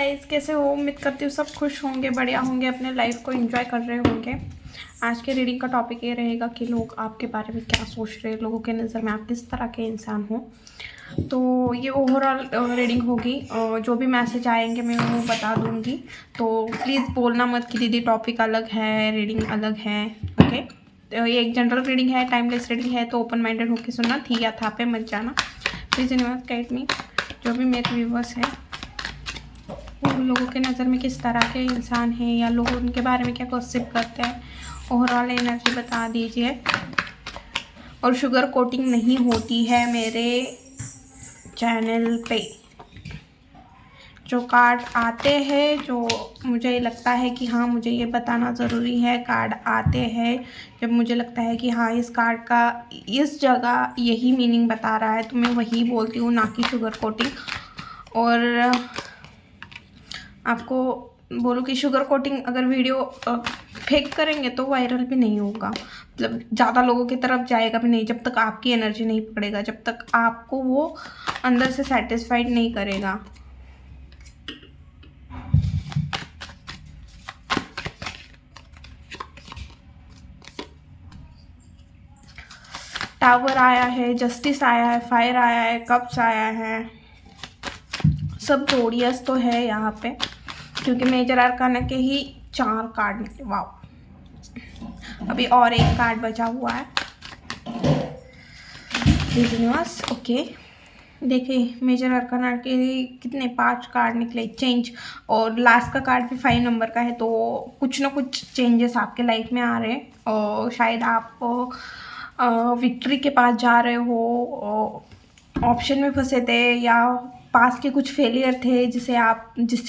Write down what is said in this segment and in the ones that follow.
Guys, कैसे हो? उम्मीद करती हूँ सब खुश होंगे, बढ़िया होंगे, अपने लाइफ को एंजॉय कर रहे होंगे। आज के रीडिंग का टॉपिक ये रहेगा कि लोग आपके बारे में क्या सोच रहे हैं, लोगों के नज़र में आप किस तरह के इंसान हो। तो ये ओवरऑल रीडिंग होगी। जो भी मैसेज आएंगे मैं वो बता दूंगी। तो प्लीज़ बोलना मत कि दीदी टॉपिक अलग है, रीडिंग अलग है। ओके, तो ये एक जनरल रीडिंग है, टाइमलेस रीडिंग है, तो ओपन माइंडेड होकर सुनना, थी या था पे मत जाना। Please universe guide me. जो भी मेरे व्यूवर्स हैं वो लोगों के नज़र में किस तरह के इंसान हैं, या लोग उनके बारे में क्या गॉसिप करते हैं, ओवरऑल एनर्जी बता दीजिए। और शुगर कोटिंग नहीं होती है मेरे चैनल पे। जो कार्ड आते हैं, जो मुझे लगता है कि हाँ मुझे ये बताना ज़रूरी है, कार्ड आते हैं जब मुझे लगता है कि हाँ इस कार्ड का इस जगह यही मीनिंग बता रहा है, तो मैं वही बोलती हूँ, ना कि शुगर कोटिंग। और आपको बोलूँ कि शुगर कोटिंग अगर वीडियो फेक करेंगे तो वायरल भी नहीं होगा, मतलब ज़्यादा लोगों की तरफ जाएगा भी नहीं, जब तक आपकी एनर्जी नहीं पकड़ेगा, जब तक आपको वो अंदर से सेटिस्फाइड नहीं करेगा। टावर आया है, जस्टिस आया है, फायर आया है, कप्स आया है, सब जोड़ियस तो है यहाँ पे, क्योंकि मेजर आर्काना के ही 4 कार्ड निकले। वाह, अभी और एक कार्ड बचा हुआ है। यूनिवर्स ओके, देखिए मेजर आर्काना के कितने 5 कार्ड निकले, चेंज, और लास्ट का कार्ड भी 5 नंबर का है। तो कुछ ना कुछ चेंजेस आपके लाइफ में आ रहे हैं, और शायद आप विक्ट्री के पास जा रहे हो, ऑप्शन में फंसे थे, या पास के कुछ फेलियर थे जिससे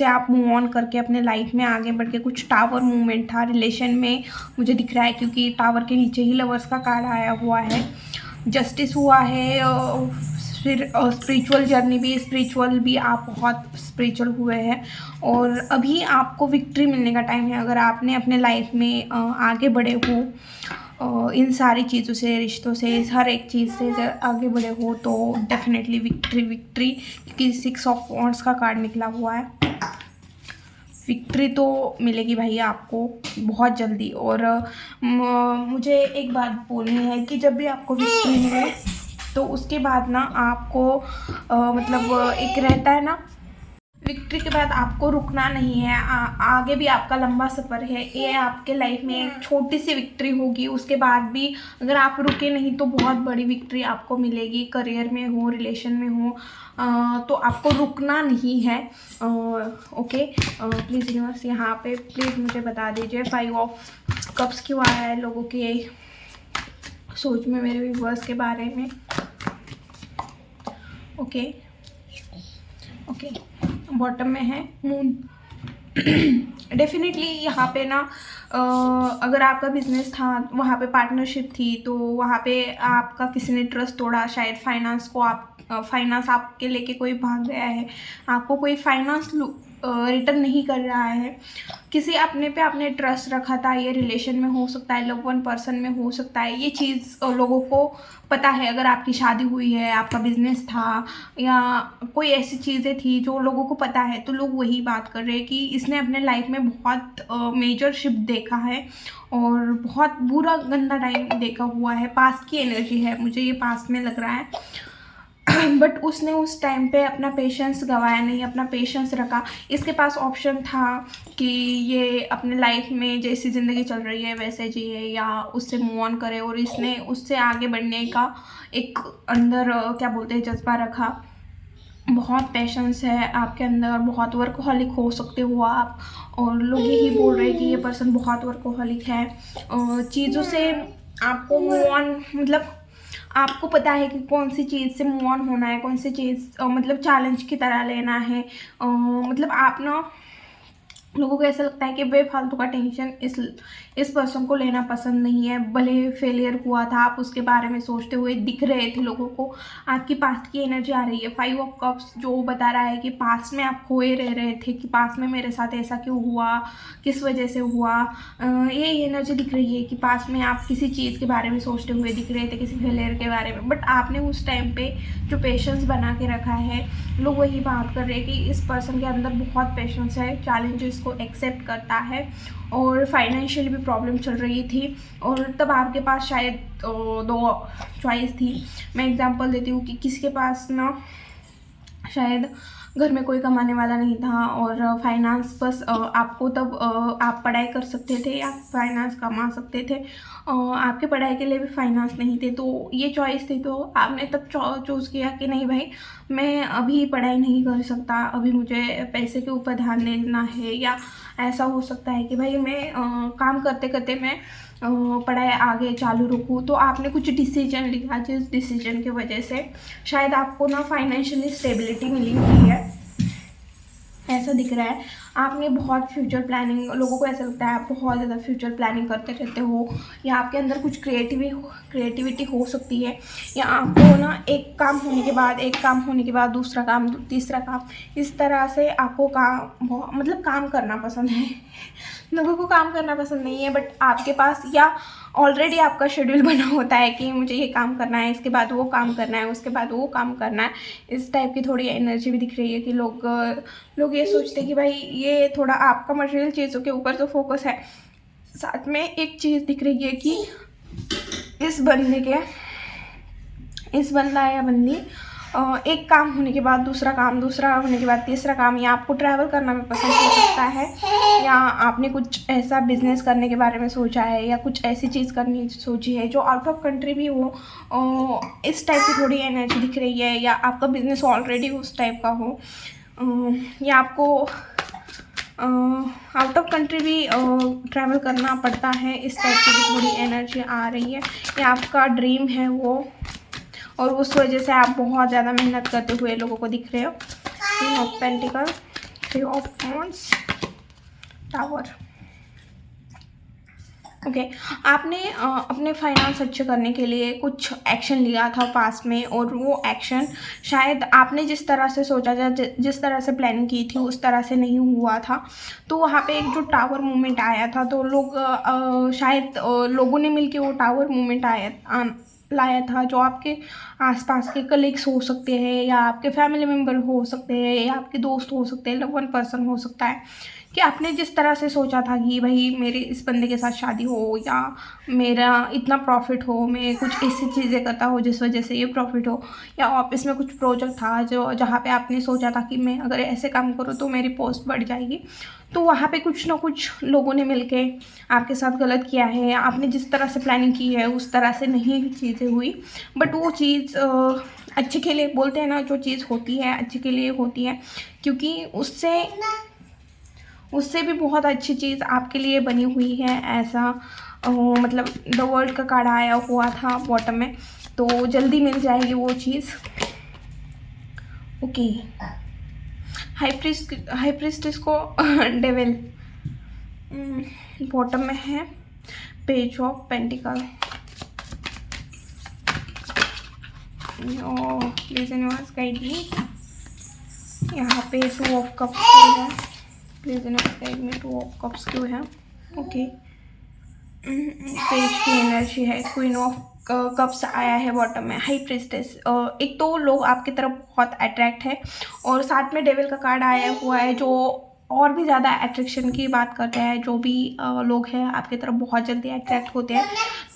आप मूव ऑन करके अपने लाइफ में आगे बढ़ के, कुछ टावर मूवमेंट था रिलेशन में मुझे दिख रहा है, क्योंकि टावर के नीचे ही लवर्स का कार्ड आया हुआ है, जस्टिस हुआ है। फिर स्पिरिचुअल जर्नी भी, स्पिरिचुअल भी आप बहुत स्पिरिचुअल हुए हैं, और अभी आपको विक्ट्री मिलने का टाइम है। अगर आपने अपने लाइफ में आगे बढ़े हो, इन सारी चीज़ों से, रिश्तों से, हर एक चीज़ से आगे बढ़े हो, तो डेफिनेटली विक्ट्री विक्ट्री, क्योंकि 6 ऑफ वॉन्ड्स का कार्ड निकला हुआ है। विक्ट्री तो मिलेगी भैया आपको बहुत जल्दी। और मुझे एक बात बोलनी है कि जब भी आपको विक्ट्री मिले तो उसके बाद ना आपको मतलब एक रहता है ना, विक्ट्री के बाद आपको रुकना नहीं है, आगे भी आपका लंबा सफ़र है। ये आपके लाइफ में एक छोटी सी विक्ट्री होगी, उसके बाद भी अगर आप रुके नहीं तो बहुत बड़ी विक्ट्री आपको मिलेगी। करियर में हो, रिलेशन में हो, तो आपको रुकना नहीं है। ओके, प्लीज़ यूनिवर्स यहाँ पे प्लीज़ मुझे बता दीजिए 5 ऑफ कप्स क्यों आया है लोगों के सोच में, मेरे व्यूअर्स के बारे में। ओके ओके, बॉटम में है मून। डेफिनेटली यहाँ पे ना अगर आपका बिजनेस था, वहाँ पे पार्टनरशिप थी, तो वहाँ पे आपका किसी ने ट्रस्ट तोड़ा, शायद फाइनेंस आपके लेके कोई भाग गया है, आपको कोई फाइनेंस रिटर्न नहीं कर रहा है, किसी अपने पे आपने ट्रस्ट रखा था। ये रिलेशन में हो सकता है, लव वन पर्सन में हो सकता है, ये चीज़ लोगों को पता है। अगर आपकी शादी हुई है, आपका बिजनेस था, या कोई ऐसी चीज़ें थी जो लोगों को पता है, तो लोग वही बात कर रहे हैं कि इसने अपने लाइफ में बहुत मेजर शिफ्ट देखा है, और बहुत बुरा गंदा टाइम देखा हुआ है। पास्ट की एनर्जी है, मुझे ये पास्ट में लग रहा है। बट उसने उस टाइम पे अपना पेशेंस गंवाया नहीं, अपना पेशेंस रखा। इसके पास ऑप्शन था कि ये अपने लाइफ में जैसी ज़िंदगी चल रही है वैसे जिए, या उससे मूव ऑन करे, और इसने उससे आगे बढ़ने का एक अंदर क्या बोलते हैं जज्बा रखा। बहुत पेशेंस है आपके अंदर, बहुत वर्कहॉलिक हो सकते हो आप, और लोग यही बोल रहे हैं कि ये पर्सन बहुत वर्कहॉलिक है। चीज़ों से आपको मूव ऑन, मतलब आपको पता है कि कौन सी चीज़ से मूव ऑन होना है, कौन सी चीज़ मतलब चैलेंज की तरह लेना है। मतलब आप ना लोगों को ऐसा लगता है कि बेफालतू का टेंशन इस पर्सन को लेना पसंद नहीं है। भले फेलियर हुआ था, आप उसके बारे में सोचते हुए दिख रहे थे लोगों को, आपकी पास्ट की एनर्जी आ रही है। 5 ऑफ कप्स जो बता रहा है कि पास्ट में आप खोए रह रहे थे कि पास्ट में मेरे साथ ऐसा क्यों हुआ, किस वजह से हुआ। ये एनर्जी दिख रही है कि पास्ट में आप किसी चीज़ के बारे में सोचते हुए दिख रहे थे, किसी फेलियर के बारे में, बट आपने उस टाइम पे जो पेशेंस बना के रखा है। लोग वही बात कर रहे हैं कि इस पर्सन के अंदर बहुत पेशेंस है, चैलेंजेस को एक्सेप्ट करता है। और फाइनेंशियली भी प्रॉब्लम चल रही थी, और तब आपके पास शायद दो चॉइस थी। मैं एग्जांपल देती हूँ कि किसी के पास ना शायद घर में कोई कमाने वाला नहीं था, और फाइनेंस बस आपको तब आप पढ़ाई कर सकते थे या फाइनेंस कमा सकते थे। आपके पढ़ाई के लिए भी फाइनेंस नहीं थे, तो ये चॉइस थी। तो आपने तब चूज़ किया कि नहीं भाई, मैं अभी पढ़ाई नहीं कर सकता, अभी मुझे पैसे के ऊपर ध्यान देना है। या ऐसा हो सकता है कि भाई मैं काम करते करते मैं पढ़ाई आगे चालू रखूँ। तो आपने कुछ डिसीजन लिया, जिस डिसीजन की वजह से शायद आपको ना फाइनेंशियली स्टेबिलिटी मिली हुई है, ऐसा दिख रहा है। आपने बहुत फ्यूचर प्लानिंग, लोगों को ऐसा लगता है आप बहुत ज़्यादा फ्यूचर प्लानिंग करते रहते हो, या आपके अंदर कुछ क्रिएटिविटी हो सकती है। या आपको ना एक काम होने के बाद, एक काम होने के बाद दूसरा काम, तीसरा काम, इस तरह से आपको मतलब काम करना पसंद है। लोगों को काम करना पसंद नहीं है, बट आपके पास या ऑलरेडी आपका शेड्यूल बना होता है कि मुझे ये काम करना है, इसके बाद वो काम करना है, उसके बाद वो काम करना है। इस टाइप की थोड़ी एनर्जी भी दिख रही है कि लोग ये सोचते हैं कि भाई ये थोड़ा आपका मटेरियल चीज़ों के ऊपर तो फोकस है। साथ में एक चीज़ दिख रही है कि इस बंदा या बंदी एक काम होने के बाद दूसरा काम, दूसरा होने के बाद तीसरा काम, या आपको ट्रैवल करना भी पसंद हो सकता है, या आपने कुछ ऐसा बिजनेस करने के बारे में सोचा है, या कुछ ऐसी चीज़ करनी सोची है जो आउट ऑफ कंट्री भी हो। इस टाइप की थोड़ी एनर्जी दिख रही है, या आपका बिजनेस ऑलरेडी उस टाइप का हो, या आपको आउट ऑफ कंट्री भी ट्रैवल करना पड़ता है। इस टाइप की भी थोड़ी एनर्जी आ रही है, या आपका ड्रीम है वो, और उस वजह से आप बहुत ज़्यादा मेहनत करते हुए लोगों को दिख रहे हो। 3 of pentacle, 3 of wands, tower. Okay, आपने अपने फाइनेंस अच्छे करने के लिए कुछ एक्शन लिया था पास्ट में, और वो एक्शन शायद आपने जिस तरह से सोचा था, जिस तरह से प्लानिंग की थी, उस तरह से नहीं हुआ था। तो वहाँ पे एक जो टावर मूवमेंट आया था, तो शायद लोगों ने मिलके वो टावर मूवमेंट लाया था, जो आपके आसपास के कलीग्स हो सकते हैं, या आपके फैमिली मेम्बर हो सकते हैं, या आपके दोस्त हो सकते हैं, लव वन पर्सन हो सकता है, कि आपने जिस तरह से सोचा था कि भाई मेरे इस बंदे के साथ शादी हो, या मेरा इतना प्रॉफिट हो, मैं कुछ ऐसी चीज़ें करता हूँ जिस वजह से ये प्रॉफिट हो, या ऑफिस में कुछ प्रोजेक्ट था जो जहाँ पे आपने सोचा था कि मैं अगर ऐसे काम करूँ तो मेरी पोस्ट बढ़ जाएगी। तो वहाँ पे कुछ ना कुछ लोगों ने मिलके आपके साथ गलत किया है, या आपने जिस तरह से प्लानिंग की है उस तरह से नहीं चीज़ें हुई। बट वो चीज़ अच्छे के लिए, बोलते हैं ना, जो चीज़ होती है अच्छे के लिए होती है, क्योंकि उससे भी बहुत अच्छी चीज़ आपके लिए बनी हुई है। ऐसा मतलब द वर्ल्ड का कार्ड आया हुआ था बॉटम में, तो जल्दी मिल जाएगी वो चीज़। ओके, हाई प्रीस्टेस को डेविल बॉटम में है, page of pentacle. Please universe guide me. यहाँ पे 2 ऑफ कप्स क्यों है? Please universe guide me, 2 of cups क्यों है? ओके, पेज की एनर्जी है, क्वीन ऑफ कप्स आया है बॉटम में, हाई प्रीस्टेस। एक तो लोग आपकी तरफ बहुत अट्रैक्ट है, और साथ में डेविल का कार्ड आया हुआ है, जो और भी ज़्यादा अट्रैक्शन की बात करते हैं। जो भी लोग हैं आपकी तरफ बहुत जल्दी अट्रैक्ट होते हैं।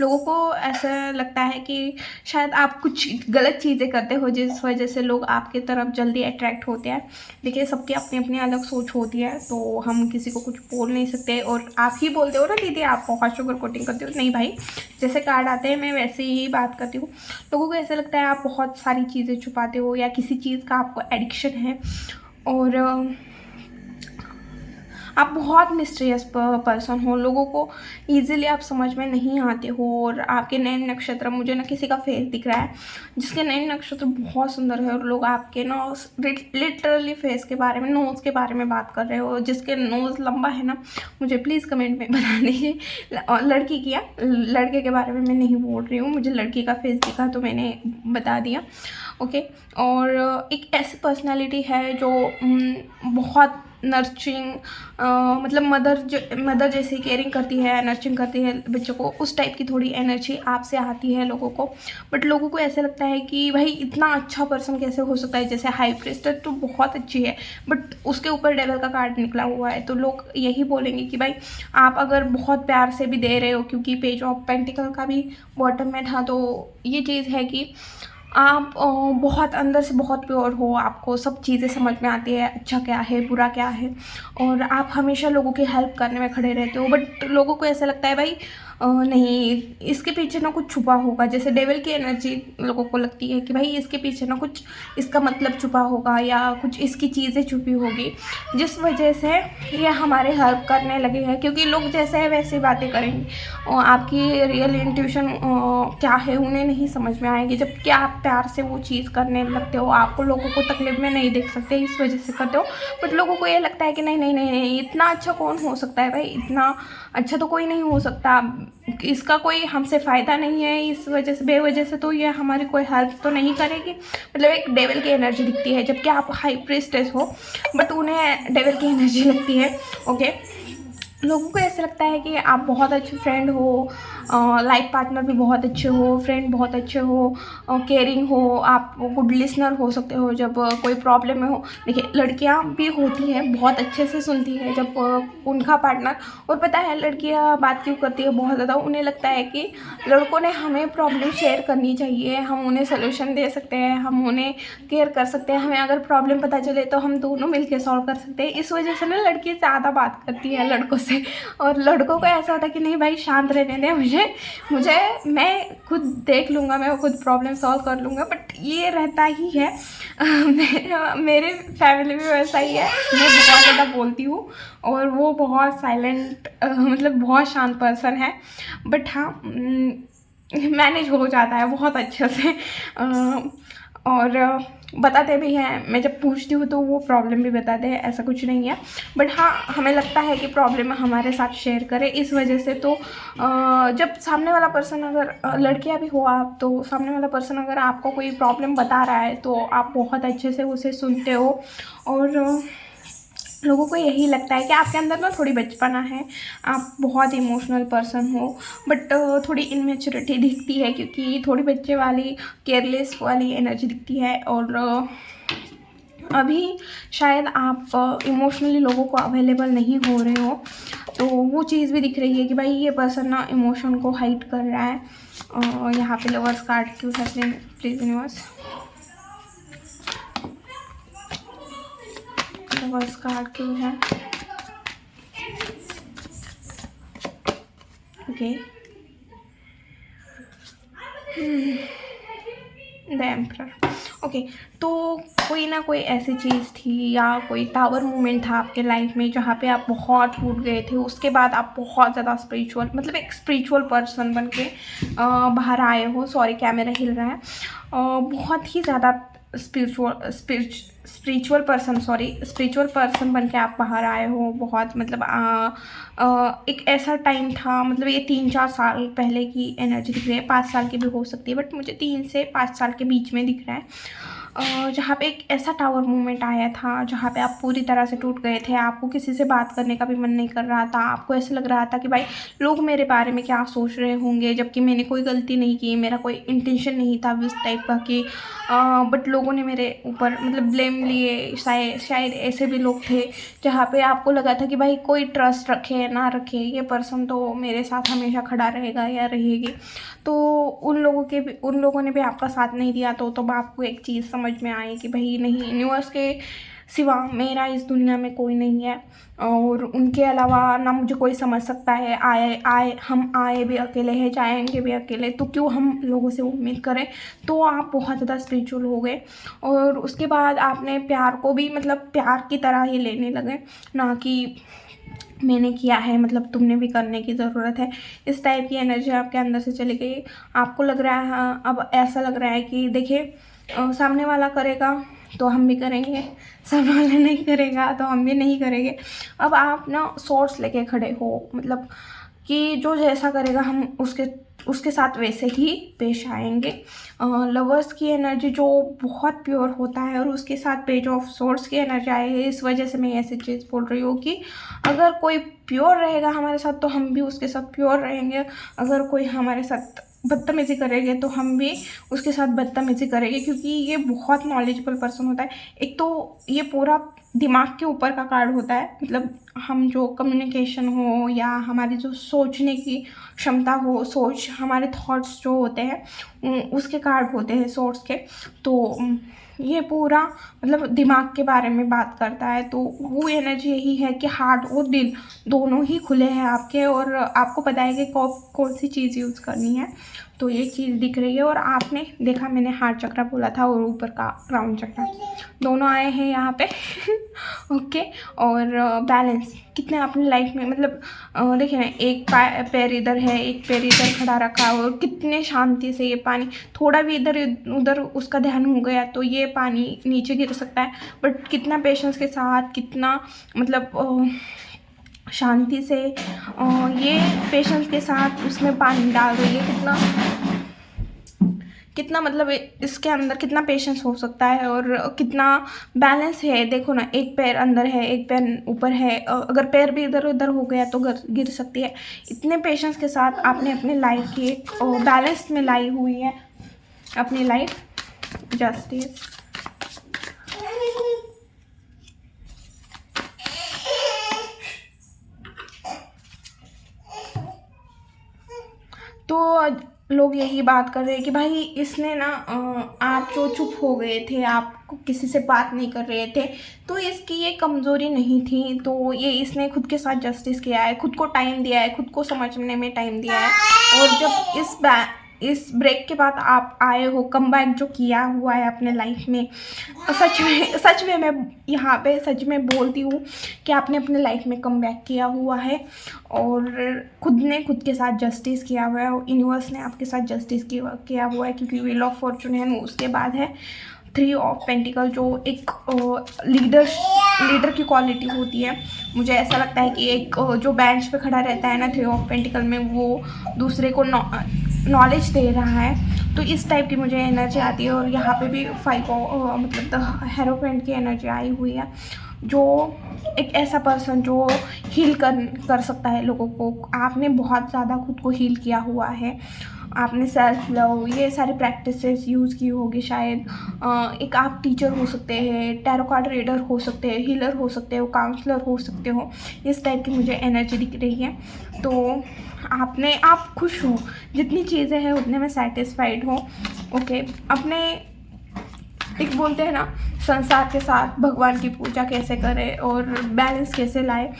लोगों को ऐसा लगता है कि शायद आप कुछ गलत चीज़ें करते हो जिस वजह से लोग आपकी तरफ जल्दी अट्रैक्ट होते हैं। देखिए, सबकी अपनी अपनी अलग सोच होती है, तो हम किसी को कुछ बोल नहीं सकते। और आप ही बोलते हो ना दीदी, आप बहुत शुगर कोटिंग करते हो। नहीं भाई, जैसे कार्ड आते हैं मैं वैसे ही बात करती हूँ। लोगों को ऐसा लगता है आप बहुत सारी चीज़ें छुपाते हो, या किसी चीज़ का आपको एडिक्शन है, और आप बहुत मिस्टीरियस पर्सन हो, लोगों को ईजिली आप समझ में नहीं आते हो। और आपके नयन नक्षत्र, मुझे ना किसी का फेस दिख रहा है जिसके नयन नक्षत्र बहुत सुंदर है, और लोग आपके ना लिटरली फेस के बारे में, नोज़ के बारे में बात कर रहे हो। जिसके नोज़ लंबा है ना, मुझे प्लीज़ कमेंट में बता दीजिए। और लड़की की, लड़के के बारे में मैं नहीं बोल रही हूँ, मुझे लड़की का फेस दिखा तो मैंने बता दिया। ओके। और एक ऐसी पर्सनालिटी है जो बहुत नर्चरिंग, मतलब मदर जैसे केयरिंग करती है, नर्चरिंग करती है बच्चों को, उस टाइप की थोड़ी एनर्जी आपसे आती है लोगों को। बट लोगों को ऐसा लगता है कि भाई इतना अच्छा पर्सन कैसे हो सकता है। जैसे हाई प्रीस्टेस तो बहुत अच्छी है, बट उसके ऊपर डेविल का कार्ड निकला हुआ है, तो लोग यही बोलेंगे कि भाई आप अगर बहुत प्यार से भी दे रहे हो, क्योंकि पेज ऑफ पेंटिकल का भी बॉटम में था, तो ये चीज़ है कि आप बहुत अंदर से बहुत प्योर हो, आपको सब चीज़ें समझ में आती है, अच्छा क्या है, बुरा क्या है, और आप हमेशा लोगों की हेल्प करने में खड़े रहते हो। बट लोगों को ऐसा लगता है भाई नहीं, इसके पीछे ना कुछ छुपा होगा। जैसे डेविल की एनर्जी लोगों को लगती है कि भाई इसके पीछे ना कुछ इसका मतलब छुपा होगा, या कुछ इसकी चीज़ें छुपी होगी, जिस वजह से ये हमारे हेल्प करने लगे हैं। क्योंकि लोग जैसे है वैसी बातें करेंगे, और आपकी रियल इंट्यूशन क्या है उन्हें नहीं समझ में आएगी। जबकि आप प्यार से वो चीज़ करने लगते हो, आपको लोगों को तकलीफ में नहीं देख सकते, इस वजह से करते हो। बट लोगों को ये लगता है कि नहीं नहीं नहीं नहीं, इतना अच्छा कौन हो सकता है भाई, इतना अच्छा तो कोई नहीं हो सकता, इसका कोई हमसे फ़ायदा नहीं है, इस वजह से बेवजह से तो ये हमारी कोई हेल्प तो नहीं करेगी। मतलब एक डेविल की एनर्जी दिखती है, जबकि आप हाई प्रीस्टेस हो, बट उन्हें डेविल की एनर्जी लगती है। ओके। लोगों को ऐसा लगता है कि आप बहुत अच्छे फ्रेंड हो, लाइफ पार्टनर भी बहुत अच्छे हो, फ्रेंड बहुत अच्छे हो, केयरिंग हो, आप गुड लिसनर हो सकते हो जब कोई प्रॉब्लम में हो। देखिए लड़कियां भी होती हैं, बहुत अच्छे से सुनती है जब उनका पार्टनर, और पता है लड़कियां बात क्यों करती है बहुत ज़्यादा, उन्हें लगता है कि लड़कों ने हमें प्रॉब्लम शेयर करनी चाहिए, हम उन्हें सोल्यूशन दे सकते हैं, हम उन्हें केयर कर सकते हैं, हमें अगर प्रॉब्लम पता चले तो हम दोनों मिलकर सॉल्व कर सकते हैं। इस वजह से ना लड़की ज़्यादा बात करती है लड़कों से, और लड़कों को ऐसा होता है कि नहीं भाई शांत रहने दें, मुझे मैं खुद देख लूँगा, मैं खुद प्रॉब्लम सॉल्व कर लूँगा। बट ये रहता ही है मेरे फैमिली में वैसा ही है, मैं बहुत ज़्यादा बोलती हूँ और वो बहुत साइलेंट, मतलब बहुत शांत पर्सन है। बट हाँ, मैनेज हो जाता है बहुत अच्छे से। और बताते भी हैं, मैं जब पूछती हूँ तो वो प्रॉब्लम भी बताते हैं, ऐसा कुछ नहीं है। बट हाँ, हमें लगता है कि प्रॉब्लम हमारे साथ शेयर करें, इस वजह से तो जब सामने वाला पर्सन, अगर लड़कियाँ भी हो आप, तो सामने वाला पर्सन अगर आपको कोई प्रॉब्लम बता रहा है तो आप बहुत अच्छे से उसे सुनते हो। और लोगों को यही लगता है कि आपके अंदर ना थोड़ी बचपना है, आप बहुत इमोशनल पर्सन हो, बट थोड़ी इनमेच्योरिटी दिखती है, क्योंकि थोड़ी बच्चे वाली, केयरलेस वाली एनर्जी दिखती है। और अभी शायद आप इमोशनली लोगों को अवेलेबल नहीं हो रहे हो, तो वो चीज़ भी दिख रही है कि भाई ये पर्सन ना इमोशन को हाइड कर रहा है। यहाँ पे लवर्स कार्ड क्यों है, प्लीज यूनिवर्स, लवर्स कार्ड क्यों है। Okay, the emperor. ओके, तो कोई ना कोई ऐसी चीज़ थी या कोई टावर मोमेंट था आपके लाइफ में जहाँ पे आप बहुत टूट गए थे, उसके बाद आप बहुत ज़्यादा स्पिरिचुअल, मतलब एक स्पिरिचुअल पर्सन बन के बाहर आए हो। सॉरी कैमरा हिल रहा है। बहुत ही ज़्यादा स्पिरिचुअल पर्सन बन के आप बाहर आए हो। बहुत मतलब एक ऐसा टाइम था, मतलब ये 3-4 साल पहले की एनर्जी दिख रही है, 5 साल की भी हो सकती है, बट मुझे 3 से 5 साल के बीच में दिख रहा है। जहाँ पे एक ऐसा टावर मूवमेंट आया था जहाँ पे आप पूरी तरह से टूट गए थे, आपको किसी से बात करने का भी मन नहीं कर रहा था, आपको ऐसा लग रहा था कि भाई लोग मेरे बारे में क्या सोच रहे होंगे, जबकि मैंने कोई गलती नहीं की, मेरा कोई इंटेंशन नहीं था उस टाइप का कि बट लोगों ने मेरे ऊपर मतलब ब्लेम लिए। शायद ऐसे भी लोग थे जहाँ पे आपको लगा था कि भाई कोई ट्रस्ट रखे ना रखे, ये पर्सन तो मेरे साथ हमेशा खड़ा रहेगा या रहेगी। तो उन लोगों ने भी आपका साथ नहीं दिया, तो तब आपको एक चीज़ समझ में आई कि भाई नहीं, यूनिवर्स के सिवा मेरा इस दुनिया में कोई नहीं है, और उनके अलावा ना मुझे कोई समझ सकता है। हम आए भी अकेले हैं, जाएंगे भी अकेले, तो क्यों हम लोगों से उम्मीद करें। तो आप बहुत ज़्यादा स्पिरिचुअल हो गए, और उसके बाद आपने प्यार को भी मतलब प्यार की तरह ही लेने लगे, ना कि मैंने किया है, मतलब तुमने भी करने की ज़रूरत है। इस टाइप की एनर्जी आपके अंदर से चली गई। आपको लग रहा है, हाँ अब ऐसा लग रहा है कि देखिए सामने वाला करेगा तो हम भी करेंगे, सामने वाला नहीं करेगा तो हम भी नहीं करेंगे। अब आप ना सोर्स लेके खड़े हो, मतलब कि जो जैसा करेगा हम उसके उसके साथ वैसे ही पेश आएंगे। लवर्स की एनर्जी जो बहुत प्योर होता है और उसके साथ पेज ऑफ सोर्स की एनर्जी आई है, इस वजह से मैं ऐसी चीज़ बोल रही हूँ कि अगर कोई प्योर रहेगा हमारे साथ तो हम भी उसके साथ प्योर रहेंगे। अगर कोई हमारे साथ बदतमीज़ी करेंगे तो हम भी उसके साथ बदतमीज़ी करेंगे, क्योंकि ये बहुत नॉलेजेबल पर्सन होता है। एक तो ये पूरा दिमाग के ऊपर का कार्ड होता है, मतलब हम जो कम्युनिकेशन हो या हमारी जो सोचने की क्षमता हो, सोच हमारे थॉट्स जो होते हैं उसके कार्ड होते हैं सोर्स के। तो ये पूरा मतलब दिमाग के बारे में बात करता है। तो वो एनर्जी यही है कि हार्ट और दिल दोनों ही खुले हैं आपके, और आपको पता है कि कौन सी चीज़ यूज़ करनी है। तो ये चीज़ दिख रही है, और आपने देखा मैंने हार्ट चक्र बोला था और ऊपर का क्राउन चक्र दोनों आए हैं यहाँ पे ओके। और बैलेंस कितने अपनी लाइफ में, मतलब देखिए ना, एक पैर इधर है, एक पैर इधर खड़ा रखा है, और कितने शांति से ये पानी, थोड़ा भी इधर उधर उसका ध्यान हो गया तो ये पानी नीचे गिर सकता है। बट कितना पेशेंस के साथ, कितना मतलब शांति से ये पेशेंस के साथ उसमें पानी डाल रही है। कितना मतलब इसके अंदर कितना पेशेंस हो सकता है और कितना बैलेंस है। देखो ना, एक पैर अंदर है, एक पैर ऊपर है, अगर पैर भी इधर उधर हो गया तो गिर सकती है। इतने पेशेंस के साथ आपने अपने लाइफ की एक बैलेंस में लाई हुई है अपनी लाइफ। जस्टिस, तो लोग यही बात कर रहे हैं कि भाई इसने ना आप जो चुप हो गए थे, आप किसी से बात नहीं कर रहे थे, तो इसकी ये कमज़ोरी नहीं थी। तो ये इसने खुद के साथ जस्टिस किया है, खुद को टाइम दिया है, खुद को समझने में टाइम दिया है। और जब इस ब्रेक के बाद आप आए हो, कमबैक जो किया हुआ है अपने लाइफ में, सच में मैं यहाँ पे सच में बोलती हूँ कि आपने अपने लाइफ में कमबैक किया हुआ है और खुद ने खुद के साथ जस्टिस किया हुआ है, और यूनिवर्स ने आपके साथ जस्टिस किया हुआ है। क्योंकि व्हील ऑफ फॉर्चून है, उसके बाद है 3 ऑफ पेंटिकल, जो एक लीडर की क्वालिटी होती है। मुझे ऐसा लगता है कि एक जो बेंच पे खड़ा रहता है ना 3 ऑफ पेंटिकल में, वो दूसरे को नॉलेज दे रहा है। तो इस टाइप की मुझे एनर्जी आती है। और यहाँ पे भी 5 मतलब द हेरोपेंट की एनर्जी आई हुई है, जो एक ऐसा पर्सन जो हील कर सकता है लोगों को। आपने बहुत ज़्यादा खुद को हील किया हुआ है, आपने सेल्फ लव ये सारी प्रैक्टिसेस यूज़ की होगी शायद। एक आप टीचर हो सकते हैं, टैरो कार्ड रीडर हो सकते हैं, हीलर हो सकते हो, काउंसलर हो सकते हो। इस टाइप की मुझे एनर्जी दिख रही है। तो आप खुश हो, जितनी चीज़ें हैं उतने में सेटिस्फाइड हो। ओके, अपने एक बोलते हैं ना, संसार के साथ भगवान की पूजा कैसे करें और बैलेंस कैसे लाए।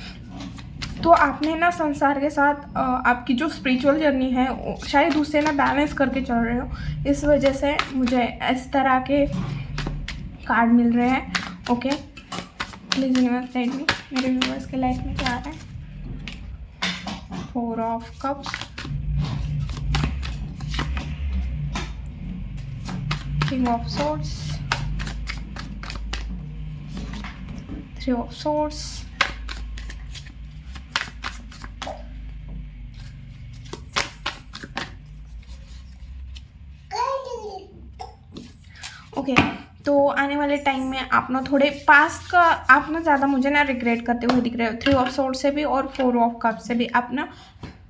तो आपने ना संसार के साथ आपकी जो स्पिरिचुअल जर्नी है शायद उससे ना बैलेंस करके चल रहे हो। इस वजह से मुझे इस तरह के कार्ड मिल रहे हैं। Okay, please universe guide me, मेरे व्यूअर्स के लाइफ में क्या आ रहा है। 4 of cups, king of swords, 3 of swords, okay. तो आने वाले टाइम में आप ना थोड़े पास्ट का आप ना ज़्यादा मुझे ना रिग्रेट करते हुए दिख रहे हो। 3 ऑफ सॉर्ड से भी और 4 ऑफ कप से भी आप ना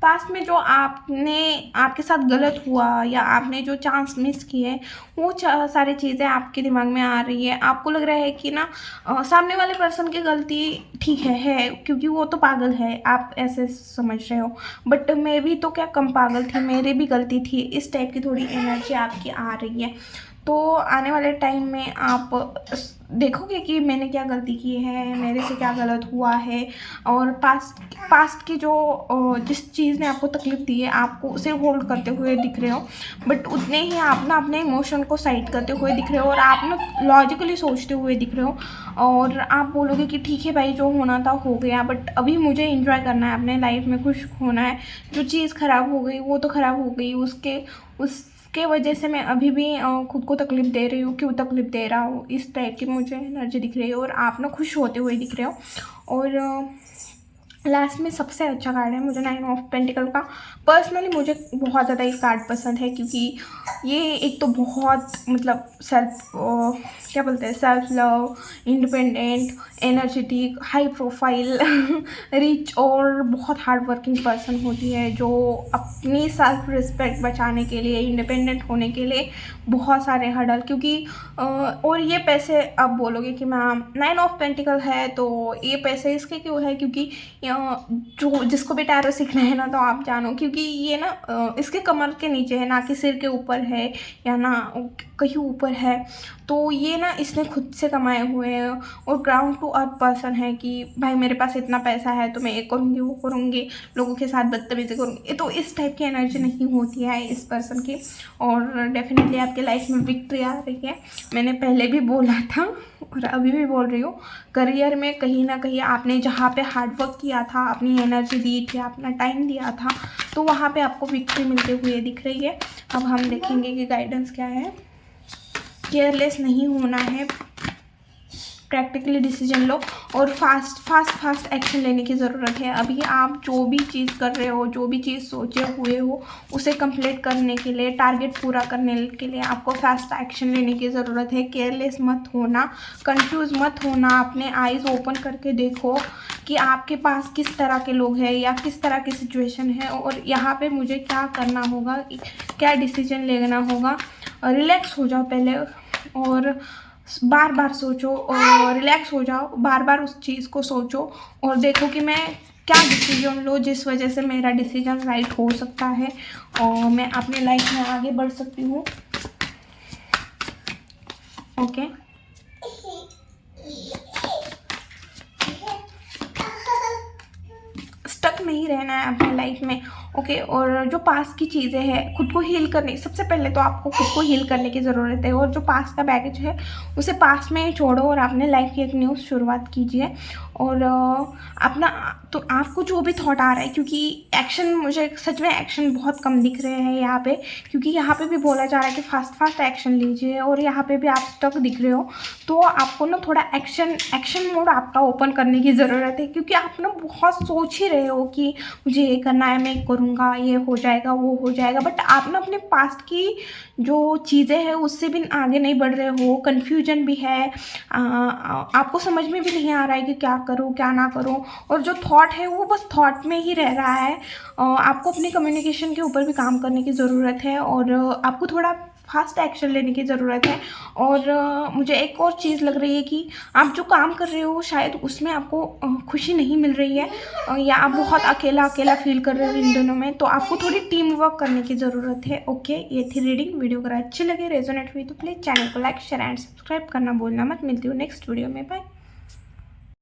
पास्ट में जो आपके साथ गलत हुआ या आपने जो चांस मिस किए, वो सारी चीज़ें आपके दिमाग में आ रही है। आपको लग रहा है कि ना सामने वाले पर्सन की गलती ठीक है क्योंकि वो तो पागल है, आप ऐसे समझ रहे हो। बट मैं भी तो क्या कम पागल थी, मेरी भी गलती थी। इस टाइप की थोड़ी एनर्जी आपकी आ रही है। तो आने वाले टाइम में आप देखोगे कि मैंने क्या गलती की है, मेरे से क्या गलत हुआ है, और पास्ट की जो जिस चीज़ ने आपको तकलीफ़ दी है आपको उसे होल्ड करते हुए दिख रहे हो, बट उतने ही आप ना अपने इमोशन को साइड करते हुए दिख रहे हो, और आप ना लॉजिकली सोचते हुए दिख रहे हो, और आप बोलोगे कि ठीक है भाई जो होना था हो गया, बट अभी मुझे एंजॉय करना है, अपने लाइफ में खुश होना है। जो चीज़ ख़राब हो गई वो तो ख़राब हो गई, उसके वजह से मैं अभी भी खुद को तकलीफ़ दे रही हूँ, क्यों तकलीफ़ दे रहा हूँ, इस टाइप की मुझे एनर्जी दिख रही है, और आप ना खुश होते हुए दिख रहे हो। और लास्ट में सबसे अच्छा कार्ड है मुझे 9 ऑफ पेंटिकल का। पर्सनली मुझे बहुत ज़्यादा ये कार्ड पसंद है, क्योंकि ये एक तो बहुत मतलब क्या बोलते हैं, self love, independent, energetic, high profile, rich और बहुत हार्ड वर्किंग पर्सन होती है, जो अपनी सेल्फ रिस्पेक्ट बचाने के लिए, इंडिपेंडेंट होने के लिए बहुत सारे हर्डल, क्योंकि और ये पैसे आप बोलोगे कि मैम 9 ऑफ पेंटिकल है तो ये पैसे इसके क्यों है, क्योंकि जो जिसको भी टैरो सीखना है ना, तो आप जानो, क्योंकि ये ना इसके कमर के नीचे है, ना कि सिर के ऊपर है या ना कहीं ऊपर है, तो ये ना इसने खुद से कमाए हुए हैं, और ग्राउंड टू अर्थ पर्सन है कि भाई मेरे पास इतना पैसा है तो मैं ये करूँगी वो करूँगी, लोगों के साथ बदतमीजी करूँगी, तो इस टाइप की एनर्जी नहीं होती है इस पर्सन की। और डेफिनेटली आपके लाइफ में विक्ट्री आ रही है, मैंने पहले भी बोला था और अभी भी बोल रही हूँ। करियर में कहीं ना कहीं आपने जहाँ पे हार्डवर्क किया था, अपनी एनर्जी दी थी, अपना टाइम दिया था, तो वहाँ पे आपको विक्ट्री मिलते हुए दिख रही है। अब हम देखेंगे कि गाइडेंस क्या है। केयरलेस नहीं होना है, प्रैक्टिकली डिसीजन लो, और फास्ट एक्शन लेने की ज़रूरत है। अभी आप जो भी चीज़ कर रहे हो, जो भी चीज़ सोचे हुए हो, उसे कंप्लीट करने के लिए, टारगेट पूरा करने के लिए आपको फास्ट एक्शन लेने की ज़रूरत है। केयरलेस मत होना, कंफ्यूज मत होना, अपने आइज़ ओपन करके देखो कि आपके पास किस तरह के लोग हैं या किस तरह की सिचुएशन है, और यहाँ पे मुझे क्या करना होगा, क्या डिसीजन लेना होगा। रिलैक्स हो जाओ पहले, और बार बार सोचो, और रिलैक्स हो जाओ, बार बार उस चीज़ को सोचो, और देखो कि मैं क्या डिसीजन लो जिस वजह से मेरा डिसीजन राइट हो सकता है और मैं अपने लाइफ में आगे बढ़ सकती हूँ। ओके, स्टक नहीं रहना है अपने लाइफ में। ओके, और जो पास की चीज़ें हैं खुद को हील करने, सबसे पहले तो आपको खुद को हील करने की ज़रूरत है, और जो पास का बैगेज है उसे पास में ही छोड़ो और अपने लाइफ की एक न्यू शुरुआत कीजिए। और अपना तो आपको जो भी थॉट आ रहा है, क्योंकि एक्शन, मुझे सच में एक्शन बहुत कम दिख रहे हैं यहाँ पे, क्योंकि यहाँ पे भी बोला जा रहा है कि फास्ट एक्शन लीजिए, और यहाँ पे भी आप स्टक दिख रहे हो, तो आपको ना थोड़ा एक्शन मोड आपका ओपन करने की ज़रूरत है, क्योंकि आप ना बहुत सोच ही रहे हो कि मुझे ये करना है, मैं करूँगा, ये हो जाएगा, वो हो जाएगा, बट आप ना अपने पास्ट की जो चीज़ें हैं उससे भी आगे नहीं बढ़ रहे हो। कन्फ्यूजन भी है, आपको समझ में भी नहीं आ रहा है कि क्या करूँ क्या ना करूँ, और जो थॉट है वो बस थॉट में ही रह रहा है। आपको अपनी कम्युनिकेशन के ऊपर भी काम करने की ज़रूरत है, और आपको थोड़ा फास्ट एक्शन लेने की ज़रूरत है। और मुझे एक और चीज़ लग रही है कि आप जो काम कर रहे हो शायद उसमें आपको खुशी नहीं मिल रही है, या आप बहुत अकेला फील कर रहे हो इन दोनों में, तो आपको थोड़ी टीम वर्क करने की ज़रूरत है। ओके, ये थी रीडिंग। वीडियो अगर अच्छी लगे, रेजोनेट हुई, तो प्लीज़ चैनल को लाइक, शेयर एंड सब्सक्राइब करना भूलना मत। मिलती हूँ नेक्स्ट वीडियो में, बाय।